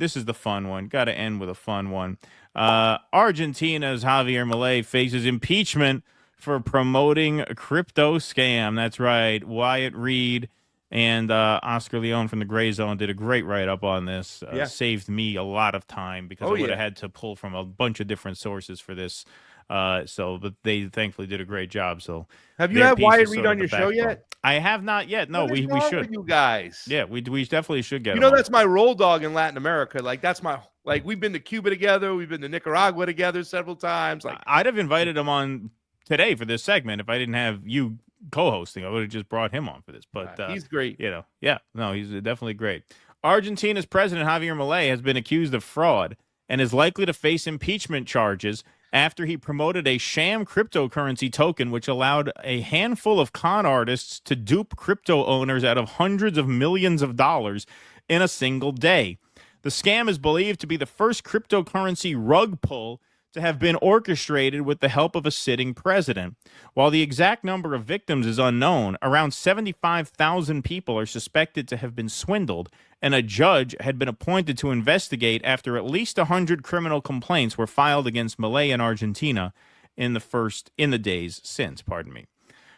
This is the fun one. Got to end with a fun one. Argentina's Javier Milei faces impeachment for promoting a crypto scam. That's right. Wyatt Reed and Oscar Leone from the Gray Zone did a great write-up on this. Saved me a lot of time because I would have had to pull from a bunch of different sources for this. But they thankfully did a great job. So, have you had Wyatt Reed on your show yet? I have not yet. No, we should. With you guys, yeah, we definitely should get. You know, that's my roll dog in Latin America. Like that's my we've been to Cuba together, we've been to Nicaragua together several times. Like I'd have invited him on today for this segment if I didn't have you co-hosting. I would have just brought him on for this. But he's great. He's definitely great. Argentina's president Javier Milei has been accused of fraud and is likely to face impeachment charges after he promoted a sham cryptocurrency token which allowed a handful of con artists to dupe crypto owners out of hundreds of millions of dollars in a single day. The scam is believed to be the first cryptocurrency rug pull to have been orchestrated with the help of a sitting president. While the exact number of victims is unknown, around 75,000 people are suspected to have been swindled, and a judge had been appointed to investigate after at least 100 criminal complaints were filed against Milei in Argentina in the days since.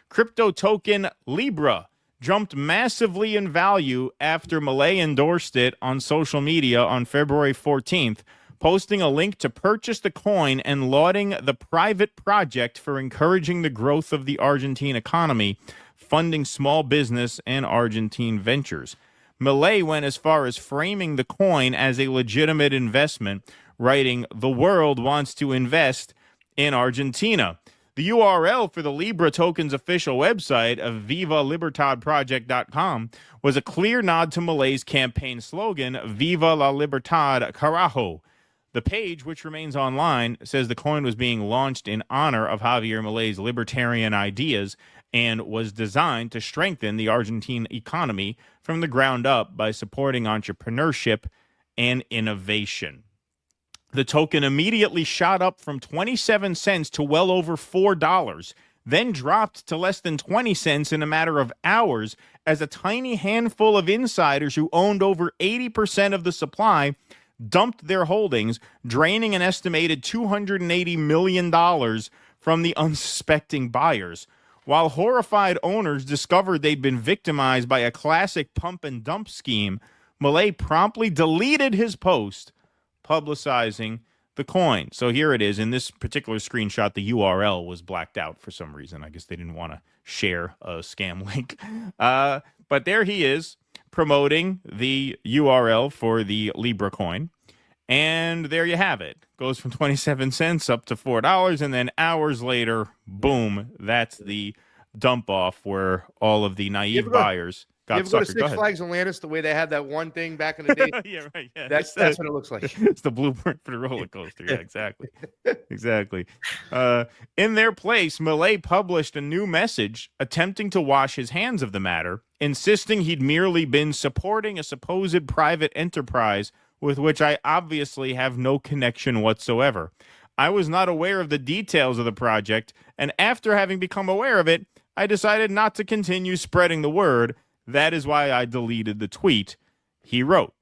Crypto token Libra jumped massively in value after Milei endorsed it on social media on February 14th, posting a link to purchase the coin and lauding the private project for encouraging the growth of the Argentine economy, funding small business and Argentine ventures. Milei went as far as framing the coin as a legitimate investment, writing, "The world wants to invest in Argentina." The URL for the Libra token's official website of VivaLibertadProject.com was a clear nod to Milei's campaign slogan, "Viva la Libertad, carajo." The page, which remains online, says the coin was being launched in honor of Javier Milei's libertarian ideas and was designed to strengthen the Argentine economy from the ground up by supporting entrepreneurship and innovation. The token immediately shot up from 27 cents to well over $4, then dropped to less than 20 cents in a matter of hours as a tiny handful of insiders who owned over 80% of the supply dumped their holdings, draining an estimated $280 million from the unsuspecting buyers. While horrified owners discovered they'd been victimized by a classic pump and dump scheme, Milei promptly deleted his post publicizing the coin. So here it is. In this particular screenshot, the URL was blacked out for some reason. I guess they didn't want to share a scam link. But there he is promoting the URL for the Libra coin. And there you have it. Goes from 27 cents up to $4. And then hours later, boom, that's the dump off where all of the naive buyers got suckered. You ever go to Six Flags Atlantis, the way they had that one thing back in the day? Yeah, right. Yeah. That's what it looks like. It's the blueprint for the roller coaster. Yeah, exactly. Exactly. In their place, Milei published a new message attempting to wash his hands of the matter, insisting he'd merely been supporting a supposed private enterprise with which I obviously have no connection whatsoever. I was not aware of the details of the project, and after having become aware of it, I decided not to continue spreading the word. That is why I deleted the tweet, he wrote.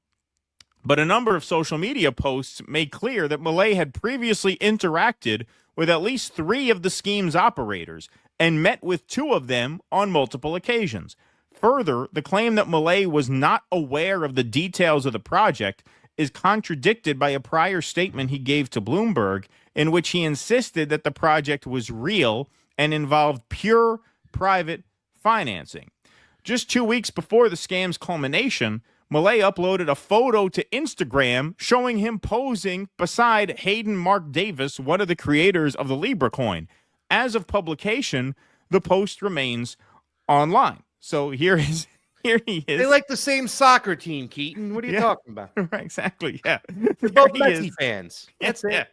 But a number of social media posts made clear that Milei had previously interacted with at least 3 of the scheme's operators and met with 2 of them on multiple occasions. Further, the claim that Milei was not aware of the details of the project is contradicted by a prior statement he gave to Bloomberg, in which he insisted that the project was real and involved pure private financing. Just 2 weeks before the scam's culmination, Milei uploaded a photo to Instagram showing him posing beside Hayden Davis, one of the creators of the Libra coin. As of publication, the post remains online. So here he is. They like the same soccer team, Keaton. What are you talking about? Right, exactly, yeah. They're both Messi fans. That's it. Yeah.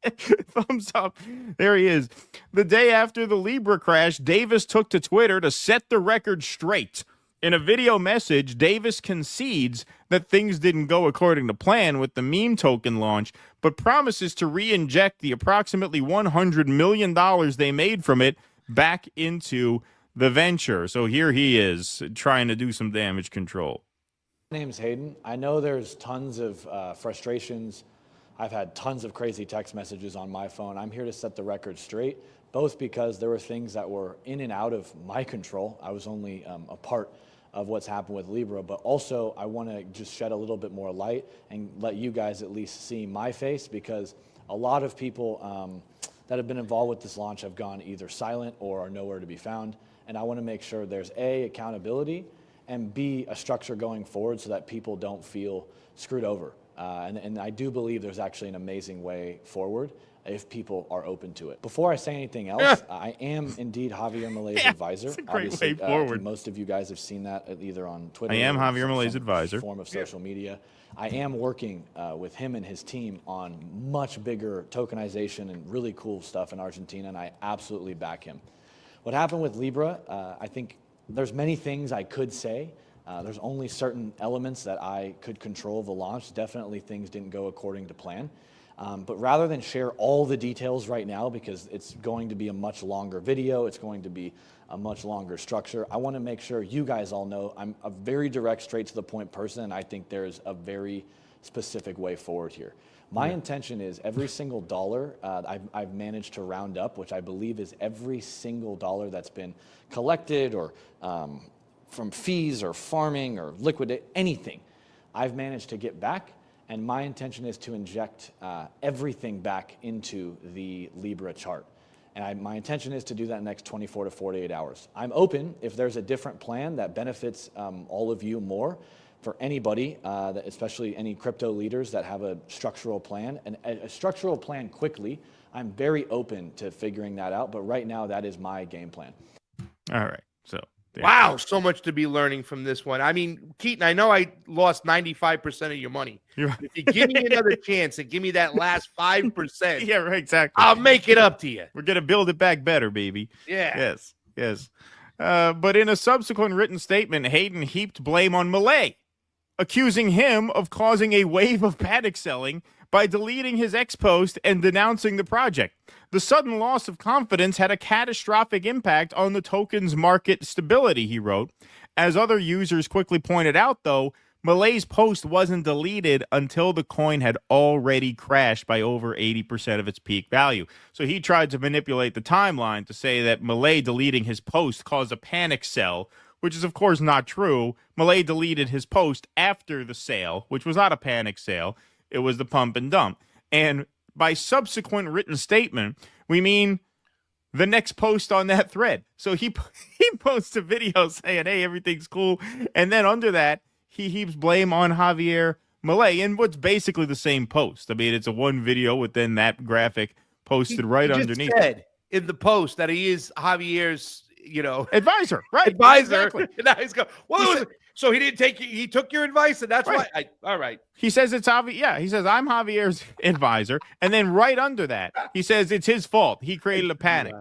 Thumbs up. There he is. The day after the Libra crash, Davis took to Twitter to set the record straight. In a video message, Davis concedes that things didn't go according to plan with the meme token launch, but promises to re-inject the approximately $100 million they made from it back into the venture. So here he is trying to do some damage control. My name's Hayden. I know there's tons of frustrations. I've had tons of crazy text messages on my phone. I'm here to set the record straight, both because there were things that were in and out of my control. I was only a part of what's happened with Libra, but also I want to just shed a little bit more light and let you guys at least see my face, because a lot of people that have been involved with this launch have gone either silent or are nowhere to be found. And I want to make sure there's A, accountability, and B, a structure going forward so that people don't feel screwed over. And I do believe there's actually an amazing way forward if people are open to it. Before I say anything else, I am indeed Javier Milei's advisor. It's a great Obviously, way forward. Most of you guys have seen that either on Twitter. I am or Javier Milei's some advisor. Form of social media. I am working with him and his team on much bigger tokenization and really cool stuff in Argentina, and I absolutely back him. What happened with Libra, I think there's many things I could say. There's only certain elements that I could control the launch. Definitely things didn't go according to plan. But rather than share all the details right now, because it's going to be a much longer video, it's going to be a much longer structure, I want to make sure you guys all know I'm a very direct, straight to the point person, and I think there's a very specific way forward here. My intention is every single dollar I've managed to round up, which I believe is every single dollar that's been collected or from fees or farming or liquidate, anything, I've managed to get back. And my intention is to inject everything back into the Libra chart. And my intention is to do that in the next 24 to 48 hours. I'm open if there's a different plan that benefits all of you more. For anybody, especially any crypto leaders that have a structural plan, and a structural plan quickly, I'm very open to figuring that out. But right now, that is my game plan. All right. So. Wow, so much to be learning from this one. I mean, Keaton, I know I lost 95% of your money. If you give me another chance and give me that last 5%, Yeah, right, exactly. I'll make it up to you. We're going to build it back better, baby. Yeah. Yes. But in a subsequent written statement, Hayden heaped blame on Milei, accusing him of causing a wave of panic selling by deleting his X post and denouncing the project. The sudden loss of confidence had a catastrophic impact on the token's market stability, he wrote. As other users quickly pointed out, though, Milei's post wasn't deleted until the coin had already crashed by over 80% of its peak value. So he tried to manipulate the timeline to say that Milei deleting his post caused a panic sell, which is, of course, not true. Milei deleted his post after the sale, which was not a panic sale. It was the pump and dump. And by subsequent written statement, we mean the next post on that thread. So he posts a video saying, hey, everything's cool. And then under that, he heaps blame on Javier Milei in what's basically the same post. I mean, it's a one video with then that graphic posted right underneath. He said in the post that he is Javier's, advisor, right? Advisor. Exactly. And now he's going, so he didn't take you, he took your advice, and that's why. All right. He says it's Javier. Yeah, he says I'm Javier's advisor, and then right under that, he says it's his fault. He created a panic.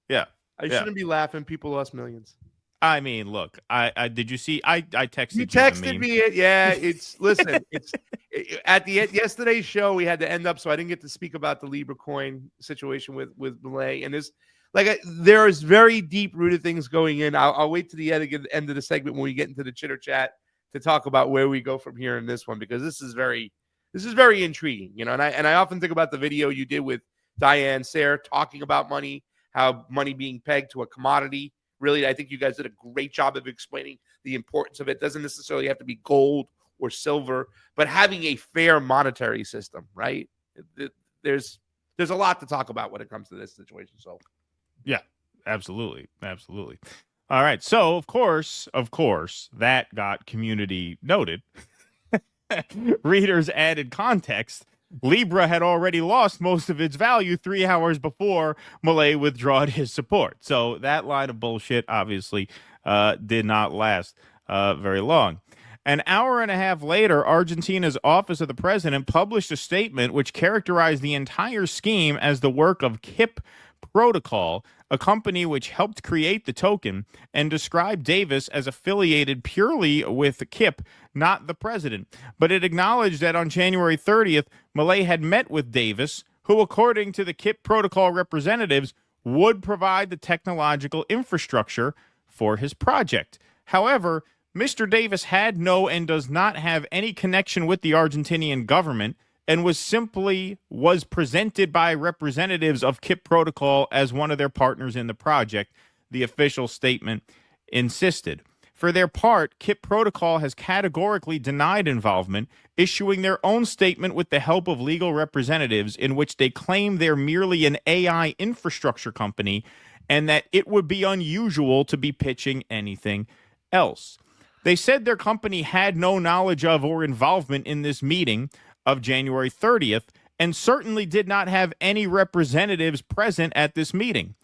Yeah, I shouldn't be laughing. People lost millions. I mean, look, I did you see? I texted you texted me it. Yeah, it's listen. It's at the yesterday's show we had to end up, so I didn't get to speak about the Libra coin situation with Milei, and there is very deep rooted things going in. I'll wait to the end of the segment when we get into the chitter chat to talk about where we go from here in this one, because this is very intriguing, And I often think about the video you did with Diane Sayre talking about money, how money being pegged to a commodity. Really, I think you guys did a great job of explaining the importance of it. It doesn't necessarily have to be gold or silver, but having a fair monetary system, right? There's a lot to talk about when it comes to this situation. So, yeah, absolutely. All right. So, of course, that got community noted. Readers added context. Libra had already lost most of its value 3 hours before Milei withdrew his support. So that line of bullshit obviously did not last very long. An hour and a half later, Argentina's Office of the President published a statement which characterized the entire scheme as the work of KIP Protocol, a company which helped create the token, and described Davis as affiliated purely with KIP, not the president. But it acknowledged that on January 30th, Milei had met with Davis, who, according to the KIP Protocol representatives, would provide the technological infrastructure for his project. However, Mr. Davis had no and does not have any connection with the Argentinian government and was presented by representatives of KIP Protocol as one of their partners in the project, the official statement insisted. For their part, KIP Protocol has categorically denied involvement, issuing their own statement with the help of legal representatives in which they claim they're merely an AI infrastructure company and that it would be unusual to be pitching anything else. They said their company had no knowledge of or involvement in this meeting of January 30th and certainly did not have any representatives present at this meeting.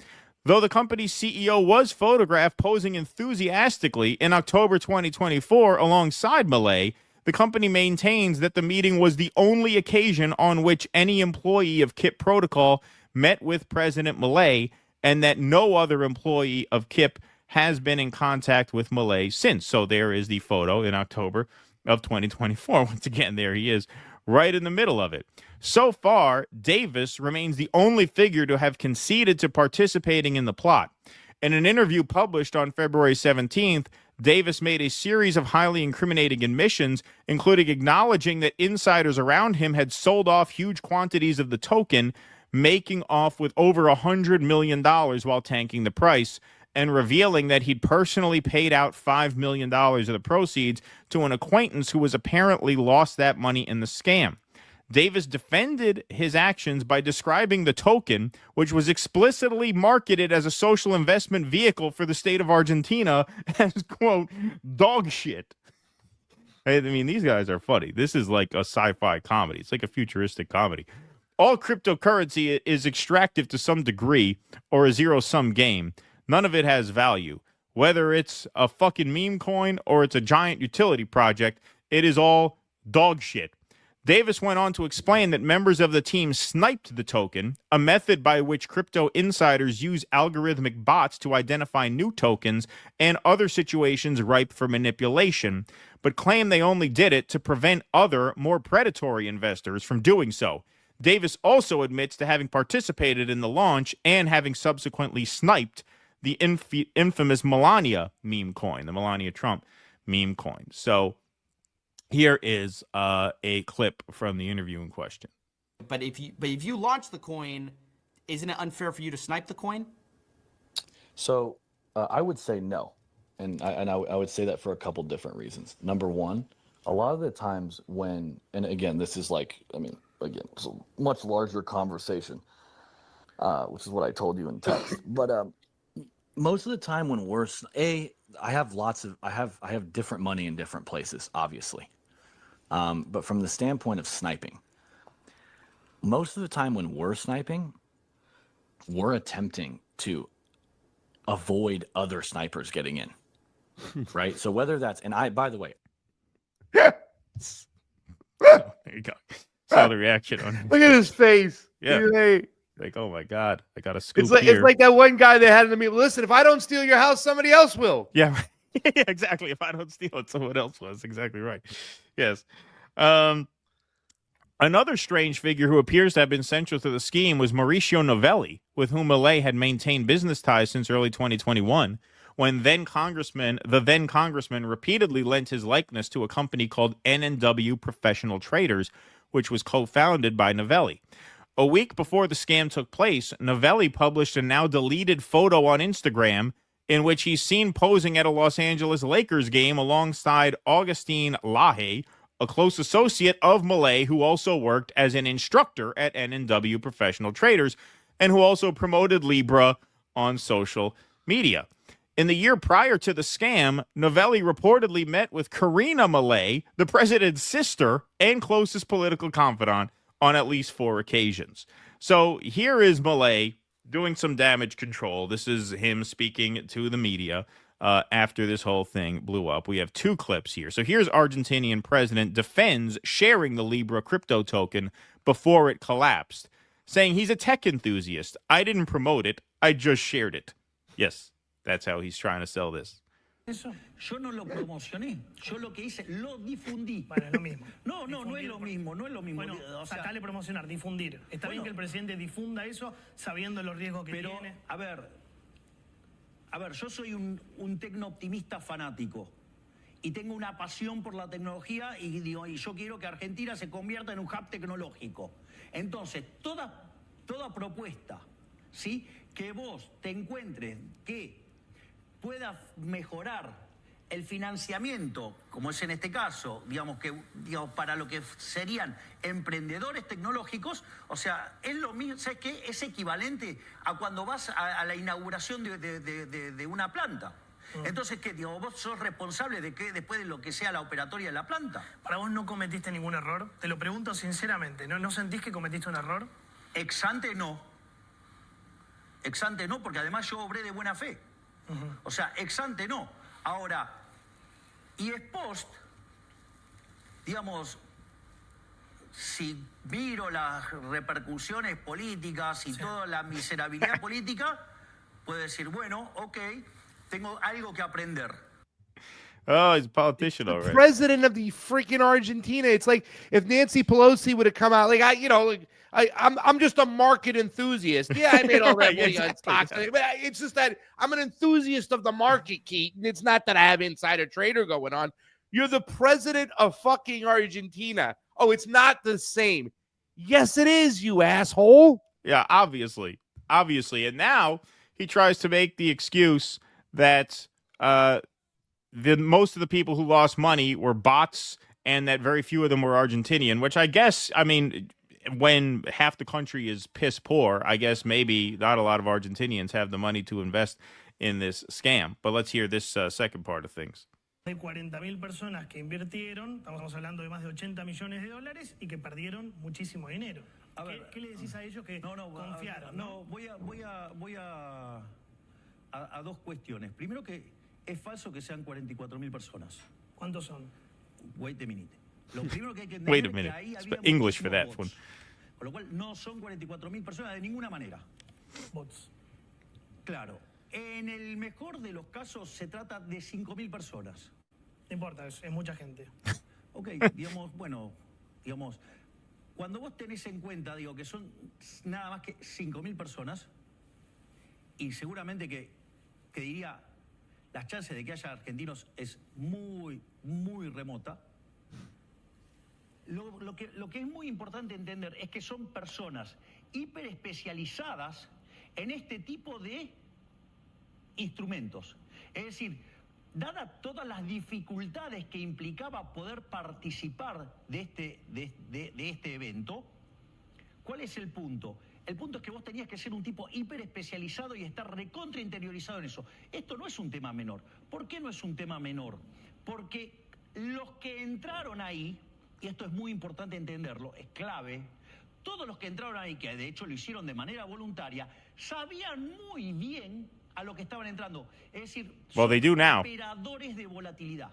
Though the company's CEO was photographed posing enthusiastically in October 2024 alongside Milei, the company maintains that the meeting was the only occasion on which any employee of KIP Protocol met with President Milei and that no other employee of KIP has been in contact with Milei since. So there is the photo in October of 2024. Once again, there he is right in the middle of it. So far, Davis remains the only figure to have conceded to participating in the plot. In an interview published on February 17th, Davis made a series of highly incriminating admissions, including acknowledging that insiders around him had sold off huge quantities of the token, making off with over $100 million while tanking the price, and revealing that he'd personally paid out $5 million of the proceeds to an acquaintance who was apparently lost that money in the scam. Davis defended his actions by describing the token, which was explicitly marketed as a social investment vehicle for the state of Argentina, as, quote, dog shit. I mean, these guys are funny. This is like a sci-fi comedy. It's like a futuristic comedy. All cryptocurrency is extractive to some degree or a zero-sum game. None of it has value. Whether it's a fucking meme coin or it's a giant utility project, it is all dog shit. Davis went on to explain that members of the team sniped the token, a method by which crypto insiders use algorithmic bots to identify new tokens and other situations ripe for manipulation, but claimed they only did it to prevent other, more predatory investors from doing so. Davis also admits to having participated in the launch and having subsequently sniped the infamous Melania meme coin, the Melania Trump meme coin. So here is a clip from the interview in question. But if you launch the coin, isn't it unfair for you to snipe the coin? So I would say no, and I would say that for a couple different reasons. Number one, a lot of the times when, and again, this is like, I mean, again, it's a much larger conversation, which is what I told you in text. But most of the time when I have different money in different places, obviously. But from the standpoint of sniping, most of the time when we're sniping, we're attempting to avoid other snipers getting in, right? So whether that's, and by the way. So, there you go. Saw the reaction on it. Look at his face. Yeah. Like, oh my God, I got a scoop It's like here. It's like that one guy they had in the meeting. Listen, if I don't steal your house, somebody else will. Yeah, yeah, exactly. If I don't steal it, someone else was. Exactly right. Yes. Another strange figure who appears to have been central to the scheme was Mauricio Novelli, with whom Milei had maintained business ties since early 2021, when the then congressman repeatedly lent his likeness to a company called NNW Professional Traders, which was co-founded by Novelli. A week before the scam took place, Novelli published a now deleted photo on Instagram in which he's seen posing at a Los Angeles Lakers game alongside Augustine Laje, a close associate of Milei who also worked as an instructor at NNW Professional Traders and who also promoted Libra on social media. In the year prior to the scam, Novelli reportedly met with Karina Milei, the president's sister and closest political confidant, on at least 4 occasions. So here is Milei doing some damage control. This is him speaking to the media after this whole thing blew up. We have 2 clips here. So here's Argentinian president defends sharing the Libra crypto token before it collapsed, saying he's a tech enthusiast. I didn't promote it. I just shared it. Yes, that's how he's trying to sell this. Eso, yo no lo promocioné, yo lo que hice, lo difundí. Bueno, es lo mismo. No, no es lo mismo, no es lo mismo. Bueno, O sea, sacale promocionar, difundir. Está bien que el presidente difunda eso sabiendo los riesgos que tiene. a ver, yo soy un tecno optimista fanático y tengo una pasión por la tecnología y digo, y yo quiero que Argentina se convierta en un hub tecnológico. Entonces, toda propuesta, ¿sí?, que vos te encuentres que pueda mejorar el financiamiento, como es en este caso, digamos, para lo que serían emprendedores tecnológicos, o sea, es lo mismo, ¿sabes qué? Es equivalente a cuando vas a la inauguración de una planta. Entonces, ¿qué? Digo, vos sos responsable de que después de lo que sea la operatoria de la planta. ¿Para vos no cometiste ningún error? Te lo pregunto sinceramente, ¿no sentís que cometiste un error? Ex ante no. Ex ante no, porque además yo obré de buena fe. O sea, ex ante no. Ahora, y ex post, digamos, si miro las repercusiones políticas y toda la miserabilidad política, puedo decir, bueno, ok, tengo algo que aprender. Oh, he's a politician already. President of the freaking Argentina. It's like if Nancy Pelosi would have come out, like I'm just a market enthusiast. Yeah, I made all that money on stocks. But it's just that I'm an enthusiast of the market, Keaton. It's not that I have insider trader going on. You're the president of fucking Argentina. Oh, it's not the same. Yes, it is, you asshole. Yeah, obviously. And now he tries to make the excuse that most of the people who lost money were bots and that very few of them were Argentinian, which I guess, I mean, when half the country is piss poor, I guess maybe not a lot of Argentinians have the money to invest in this scam. But let's hear this second part of things. Hay 40.000 personas que invirtieron, estamos hablando de más de 80 millones de dólares y que perdieron muchísimo dinero. ¿Qué le decís a ellos que confiaron? Voy a dos cuestiones. Primero, que es falso que sean 44.000 personas. ¿Cuántos son? Wait a minute. Lo primero que hay que Wait a entender es minute. que ahí Speak había English for that muchísimos one. bots. Con lo cual no son 44.000 personas de ninguna manera. Bots. Claro. En el mejor de los casos se trata de 5.000 personas. No importa, es mucha gente. Ok, digamos, bueno, digamos, cuando vos tenés en cuenta, digo, que son nada más que 5.000 personas, y seguramente que diría, las chances de que haya argentinos es muy, muy remota. Lo que es muy importante entender es que son personas hiperespecializadas en este tipo de instrumentos. Es decir, dadas todas las dificultades que implicaba poder participar de este evento, ¿cuál es el punto? El punto es que vos tenías que ser un tipo hiperespecializado y estar recontra interiorizado en eso. Esto no es un tema menor. ¿Por qué no es un tema menor? Porque los que entraron ahí, y esto es muy importante entenderlo, es clave, todos los que entraron ahí, que de hecho lo hicieron de manera voluntaria, sabían muy bien a lo que estaban entrando. Es decir, Well, they do now. operadores de volatilidad.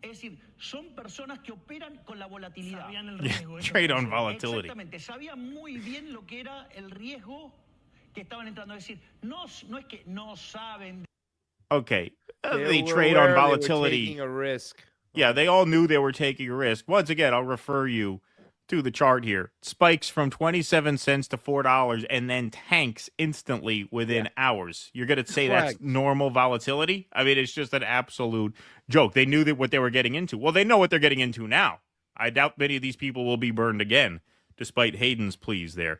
Es decir, son personas que operan con la volatilidad. Sabían el riesgo. Trade on volatility. Exactamente, sabían muy bien lo que era el riesgo que estaban entrando. Es decir, no es que no saben. Okay. They They were trade aware on they were volatility. taking a risk. Yeah, they all knew they were taking a risk. Once again, I'll refer you to the chart here. Spikes from 27 cents to $4 and then tanks instantly within hours. You're going to say that's Correct. normal volatility? I mean, it's just an absolute joke. They knew that what they were getting into. Well, they know what they're getting into now. I doubt many of these people will be burned again, despite Hayden's pleas there.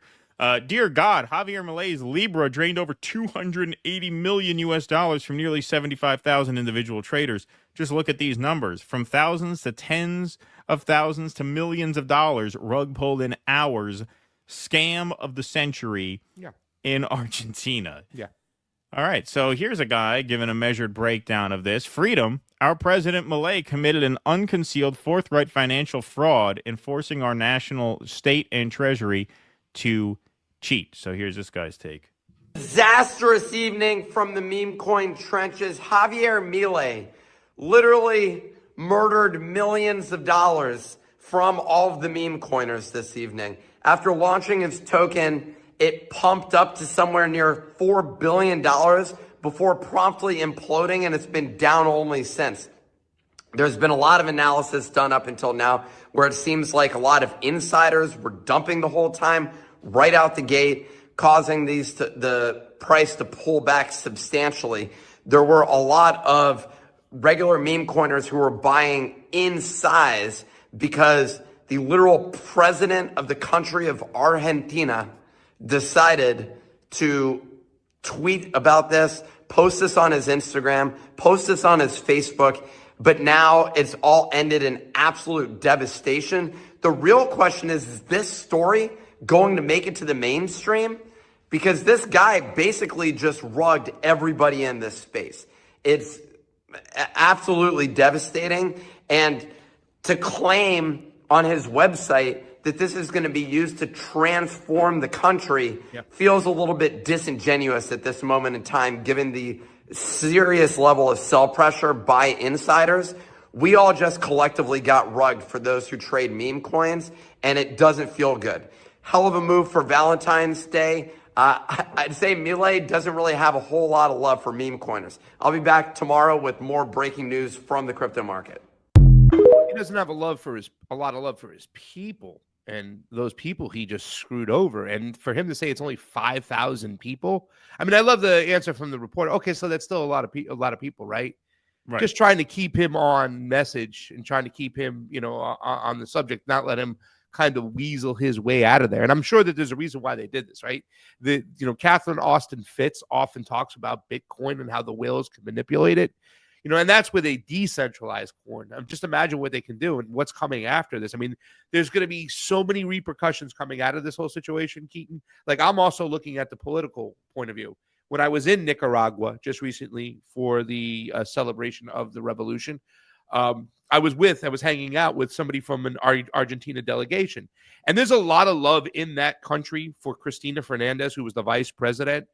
Dear God, Javier Milei's Libra drained over $280 million US from nearly 75,000 individual traders. Just look at these numbers. From thousands to tens of thousands to millions of dollars, rug pulled in hours. Scam of the century in Argentina. Yeah. All right, so here's a guy giving a measured breakdown of this. Freedom, our President Milei committed an unconcealed, forthright financial fraud, enforcing our national state and treasury to cheat. So here's this guy's take. Disastrous evening from the meme coin trenches. Javier Milei literally murdered millions of dollars from all of the meme coiners this evening. After launching its token, it pumped up to somewhere near $4 billion before promptly imploding, and it's been down only since. There's been a lot of analysis done up until now where it seems like a lot of insiders were dumping the whole time right out the gate, causing the price to pull back substantially. There were a lot of regular meme coiners who were buying in size because the literal president of the country of Argentina decided to tweet about this, post this on his Instagram, post this on his Facebook, but now it's all ended in absolute devastation. The real question is this story going to make it to the mainstream? Because this guy basically just rugged everybody in this space. It's absolutely devastating. And to claim on his website that this is going to be used to transform the country feels a little bit disingenuous at this moment in time, given the serious level of sell pressure by insiders. We all just collectively got rugged for those who trade meme coins, and it doesn't feel good. Hell of a move for Valentine's Day. I'd say Milei doesn't really have a whole lot of love for meme coiners. I'll be back tomorrow with more breaking news from the crypto market. He doesn't have a lot of love for his people, and those people he just screwed over. And for him to say it's only 5,000 people, I mean, I love the answer from the reporter. Okay, so that's still a lot of people, right? Right. Just trying to keep him on message and trying to keep him, on the subject, not let him kind of weasel his way out of there. And I'm sure that there's a reason why they did this, right? Catherine Austin Fitts often talks about Bitcoin and how the whales can manipulate it, and that's where they decentralize coin. Just imagine what they can do and what's coming after this. I mean, there's going to be so many repercussions coming out of this whole situation, Keaton. Like, I'm also looking at the political point of view. When I was in Nicaragua just recently for the celebration of the revolution, I was hanging out with somebody from an Argentina delegation. And there's a lot of love in that country for Cristina Fernandez, who was the vice president.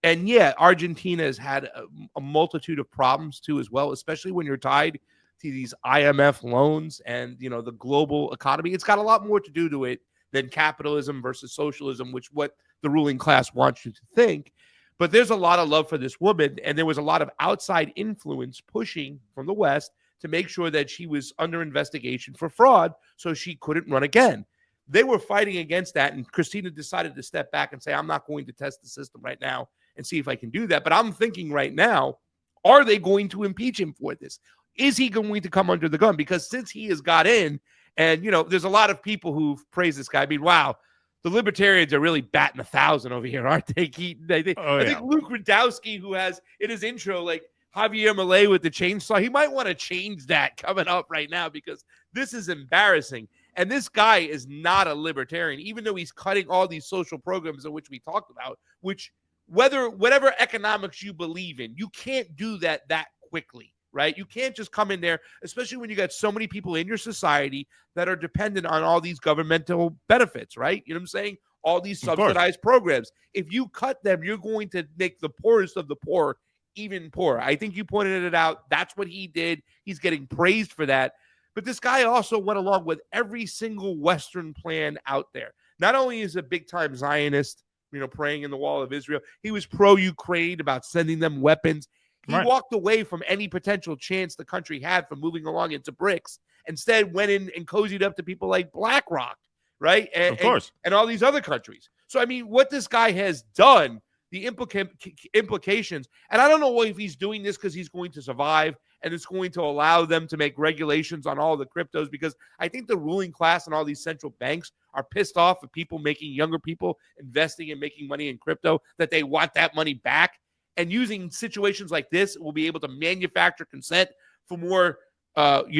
And yeah, Argentina has had a multitude of problems too as well, especially when you're tied to these IMF loans and, the global economy. It's got a lot more to do to it than capitalism versus socialism, which what the ruling class wants you to think. But there's a lot of love for this woman, and there was a lot of outside influence pushing from the West to make sure that she was under investigation for fraud so she couldn't run again. They were fighting against that, and Christina decided to step back and say, I'm not going to test the system right now and see if I can do that. But I'm thinking right now, are they going to impeach him for this? Is he going to come under the gun? Because since he has got in, and, there's a lot of people who've praised this guy. I mean, wow, the libertarians are really batting 1,000 over here, aren't they, Keaton? I think Luke Radowski, who has in his intro, like, Javier Milei with the chainsaw, he might want to change that coming up right now because this is embarrassing. And this guy is not a libertarian, even though he's cutting all these social programs in which we talked about, which whatever economics you believe in, you can't do that quickly, right? You can't just come in there, especially when you got so many people in your society that are dependent on all these governmental benefits, right? You know what I'm saying? All these subsidized programs. If you cut them, you're going to make the poorest of the poor even poorer. I think you pointed it out. That's what he did. He's getting praised for that. But this guy also went along with every single Western plan out there. Not only is a big-time Zionist, praying in the wall of Israel, he was pro-Ukraine about sending them weapons. He walked away from any potential chance the country had from moving along into BRICS. Instead, went in and cozied up to people like BlackRock, right? And, of course. And all these other countries. So, I mean, what this guy has done, the implications, and I don't know if he's doing this because he's going to survive and it's going to allow them to make regulations on all the cryptos, because I think the ruling class and all these central banks are pissed off of people younger people investing and making money in crypto, that they want that money back. And using situations like this, we'll be able to manufacture consent for more, more,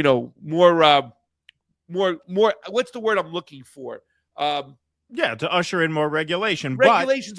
what's the word I'm looking for? To usher in more regulations,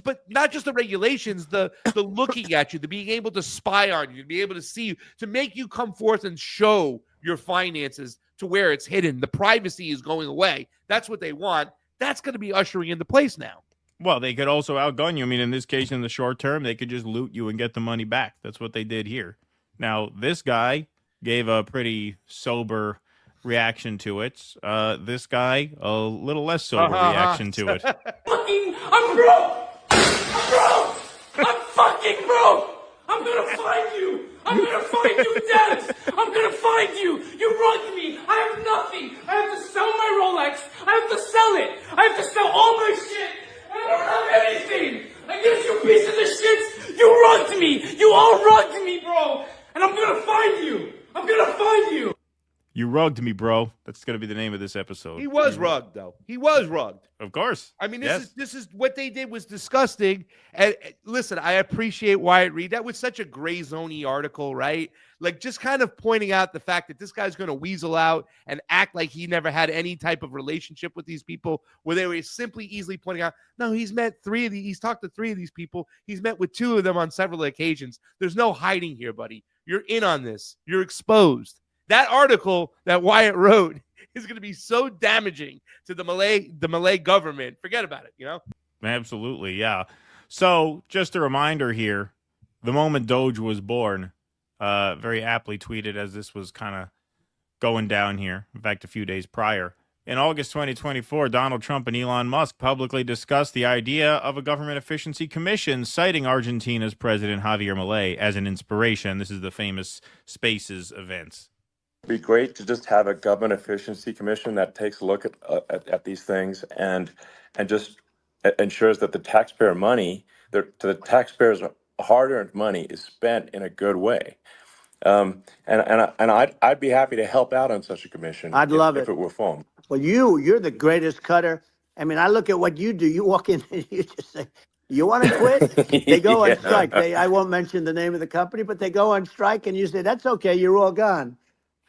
but not just the regulations, the looking at you, the being able to spy on you, to be able to see you, to make you come forth and show your finances to where it's hidden. The privacy is going away. That's what they want. That's going to be ushering into place now. Well, they could also outgun you. I mean, in this case, in the short term, they could just loot you and get the money back. That's what they did here. Now, this guy gave a pretty sober reaction to it. This guy, a little less sober reaction to it. I'm broke! I'm broke! I'm fucking broke! I'm gonna find you! I'm gonna find you, Dennis! I'm gonna find you! You rugged me! I have nothing! I have to sell my Rolex! I have to sell it! I have to sell all my shit! I don't have anything! I guess you pieces of shit! You rugged me! You all rugged me, bro! And I'm gonna find you! I'm gonna find you. You rugged me, bro. That's going to be the name of this episode. He was rugged, though. He was rugged. Of course. I mean, Yes. this is what they did was disgusting. And listen, I appreciate Wyatt Reed. That was such a gray zone-y article, right? Like just kind of pointing out the fact that this guy's going to weasel out and act like he never had any type of relationship with these people, where they were simply easily pointing out, no, he's met he's talked to 3 of these people. He's met with 2 of them on several occasions. There's no hiding here, buddy. You're in on this. You're exposed. That article that Wyatt wrote is going to be so damaging to the Milei government. Forget about it, you know? Absolutely, yeah. So just a reminder here, the moment Doge was born, very aptly tweeted as this was kind of going down here. In fact, a few days prior. In August 2024, Donald Trump and Elon Musk publicly discussed the idea of a government efficiency commission, citing Argentina's President Javier Milei as an inspiration. This is the famous Spaces events. It'd be great to just have a government efficiency commission that takes a look at these things and just ensures that the taxpayer money, the taxpayers' hard-earned money, is spent in a good way. And I'd be happy to help out on such a commission. I'd love if it were formed. Well, you're the greatest cutter. I mean, I look at what you do. You walk in and you just say, you want to quit? They go on strike. I won't mention the name of the company, but they go on strike and you say, that's okay. You're all gone.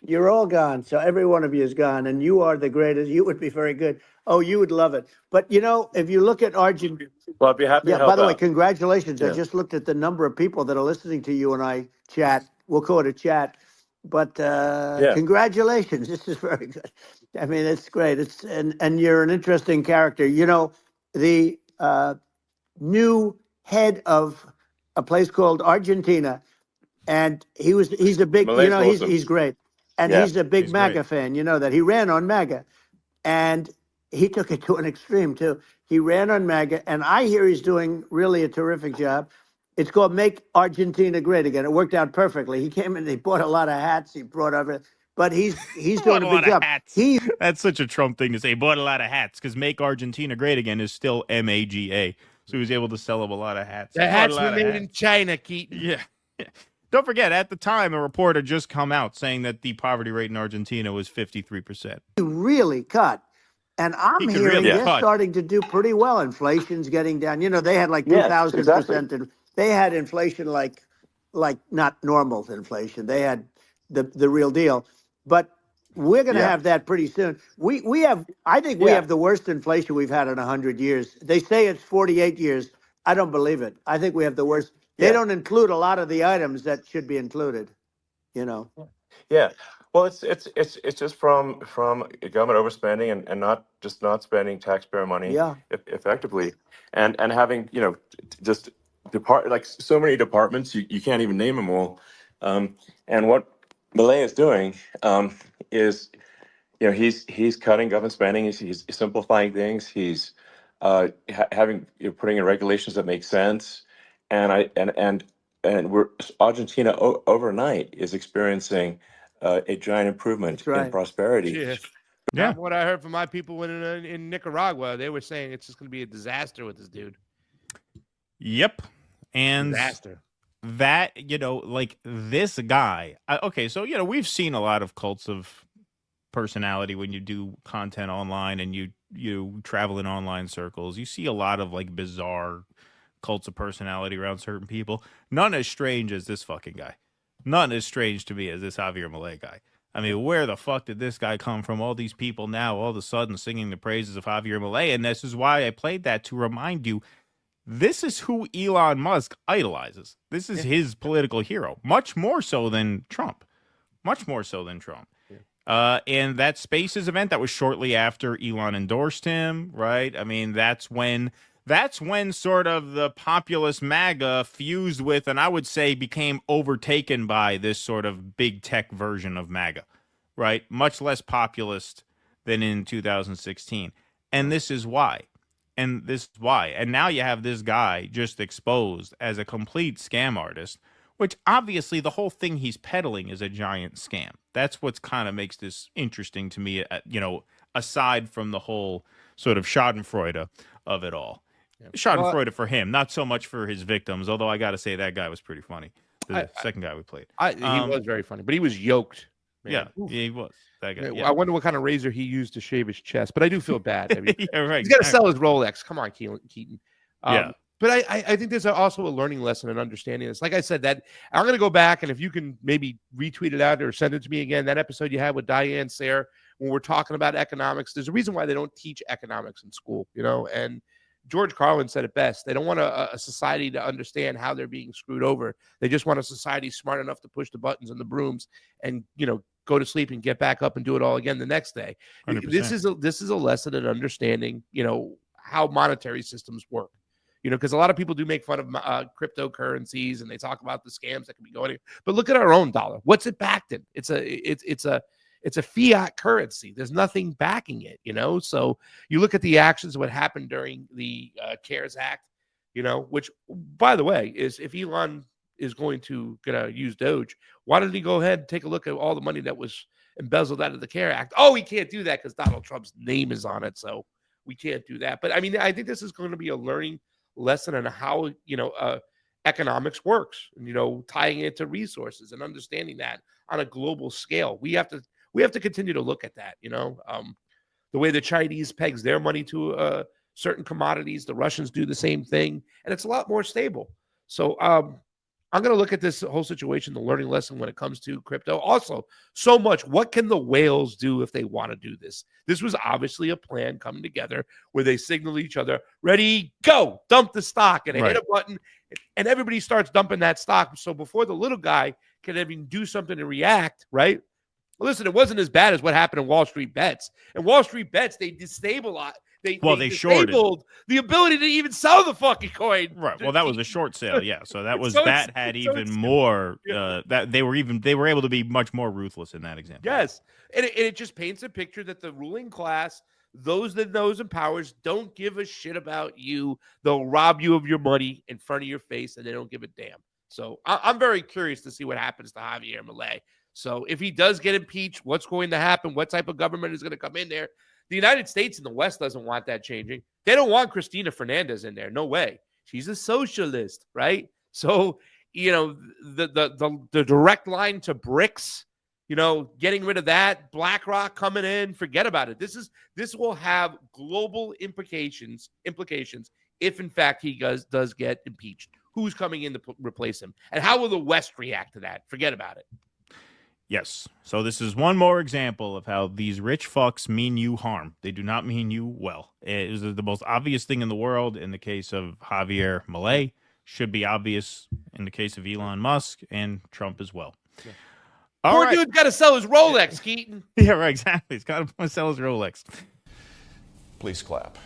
You're all gone. So every one of you is gone, and you are the greatest. You would be very good. Oh, you would love it. But, you know, if you look at Argentina. Well, I'd be happy to help by the way, out. congratulations. Yeah. I just looked at the number of people that are listening to you and I chat. We'll call it a chat. But congratulations. This is very good. I mean, it's great. And you're an interesting character. You know, the new head of a place called Argentina, and he's a big, Malay's awesome. he's great. And Yeah, he's a big he's MAGA great. fan, you know that. He ran on MAGA. And he took it to an extreme, too. He ran on MAGA, and I hear he's doing really a terrific job. It's called Make Argentina Great Again. It worked out perfectly. He came in, he bought a lot of hats, he brought over, but he's doing a big job. That's such a Trump thing to say. Bought a lot of hats, because Make Argentina Great Again is still MAGA. So he was able to sell them a lot of hats. The hats were made in China, Keaton. Yeah. Don't forget, at the time, a report had just come out saying that the poverty rate in Argentina was 53%. He really cut. And I'm He could hearing really they're cut. starting to do pretty well. Inflation's getting down. You know, they had like Yes, 2,000%. exactly. And they had inflation like not normal inflation. They had the real deal. But we're going to have that pretty soon. I think we have the worst inflation we've had in 100 years. They say it's 48 years. I don't believe it. I think we have the worst. They don't include a lot of the items that should be included, you know. Yeah. Well, it's just from government overspending and not spending taxpayer money effectively, and having just like so many departments you can't even name them all, and what Milei is doing is he's cutting government spending, he's simplifying things, he's having putting in regulations that make sense, and Argentina overnight is experiencing a giant improvement in prosperity. Yeah. From what I heard from my people in Nicaragua, they were saying it's just going to be a disaster with this dude. Yep. And Disaster. that, like this guy. Okay, so, we've seen a lot of cults of personality when you do content online and you travel in online circles. You see a lot of like bizarre cults of personality around certain people. None as strange as this fucking guy. None as strange to me as this Javier Milei guy. I mean, where the fuck did this guy come from? All these people now all of a sudden singing the praises of Javier Milei. And this is why I played that, to remind you, this is who Elon Musk idolizes. This is his political hero, much more so than Trump. Much more so than Trump. And that Spaces event, that was shortly after Elon endorsed him, right? I mean, that's when sort of the populist MAGA fused with, and I would say became overtaken by this sort of big tech version of MAGA, right? Much less populist than in 2016. And this is why. And now you have this guy just exposed as a complete scam artist, which obviously the whole thing he's peddling is a giant scam. That's what's kind of makes this interesting to me, aside from the whole sort of schadenfreude of it all. Schadenfreude for him, not so much for his victims, although I got to say that guy was pretty funny. the second guy we played. He was very funny, but he was yoked. Man. Yeah, he was. That guy. I wonder what kind of razor he used to shave his chest, but I do feel bad. I mean, yeah, right. He's got to sell his Rolex. Come on, Keaton. Yeah. But I think there's also a learning lesson and understanding this. Like I said, that I'm going to go back, and if you can maybe retweet it out or send it to me again, that episode you had with Diane Sayre when we're talking about economics, there's a reason why they don't teach economics in school, and George Carlin said it best. They don't want a society to understand how they're being screwed over. They just want a society smart enough to push the buttons and the brooms and, go to sleep and get back up and do it all again the next day. 100%. This is a lesson in understanding, how monetary systems work. Because a lot of people do make fun of cryptocurrencies and they talk about the scams that can be going. But look at our own dollar. What's it backed in? It's a fiat currency. There's nothing backing it. So you look at the actions of what happened during the CARES Act. Which, by the way, is if Elon is going to use Doge, why didn't he go ahead and take a look at all the money that was embezzled out of the CARES Act? Oh, he can't do that because Donald Trump's name is on it, so we can't do that. But I mean, I think this is going to be a learning lesson on how economics works, and tying it to resources and understanding that on a global scale. We have to continue to look at that. The way the Chinese pegs their money to certain commodities, the Russians do the same thing, and it's a lot more stable. So I'm going to look at this whole situation, the learning lesson when it comes to crypto. Also, so much. What can the whales do if they want to do this? This was obviously a plan coming together where they signal each other, ready, go, dump the stock, and they hit a button, and everybody starts dumping that stock. So before the little guy can even do something to react, right? Well, listen, it wasn't as bad as what happened in Wall Street Bets. In Wall Street Bets, they destabilized. They disabled the ability to even sell the fucking coin. Right. Well, that was a short sale. Yeah. So that was had even more. That they were able to be much more ruthless in that example. Yes, and it just paints a picture that the ruling class, those that knows and powers, don't give a shit about you. They'll rob you of your money in front of your face, and they don't give a damn. So I'm very curious to see what happens to Javier Milei. So if he does get impeached, what's going to happen? What type of government is going to come in there? The United States and the West doesn't want that changing. They don't want Cristina Fernandez in there. No way. She's a socialist, right? So, the direct line to BRICS, getting rid of that, BlackRock coming in, forget about it. This will have global implications if in fact he does get impeached. Who's coming in to replace him? And how will the West react to that? Forget about it. Yes. So this is one more example of how these rich fucks mean you harm. They do not mean you well. It is the most obvious thing in the world in the case of Javier Milei. Should be obvious in the case of Elon Musk and Trump as well. Yeah. Poor dude's got to sell his Rolex, Keaton. Yeah, right, exactly. He's got to sell his Rolex. Please clap.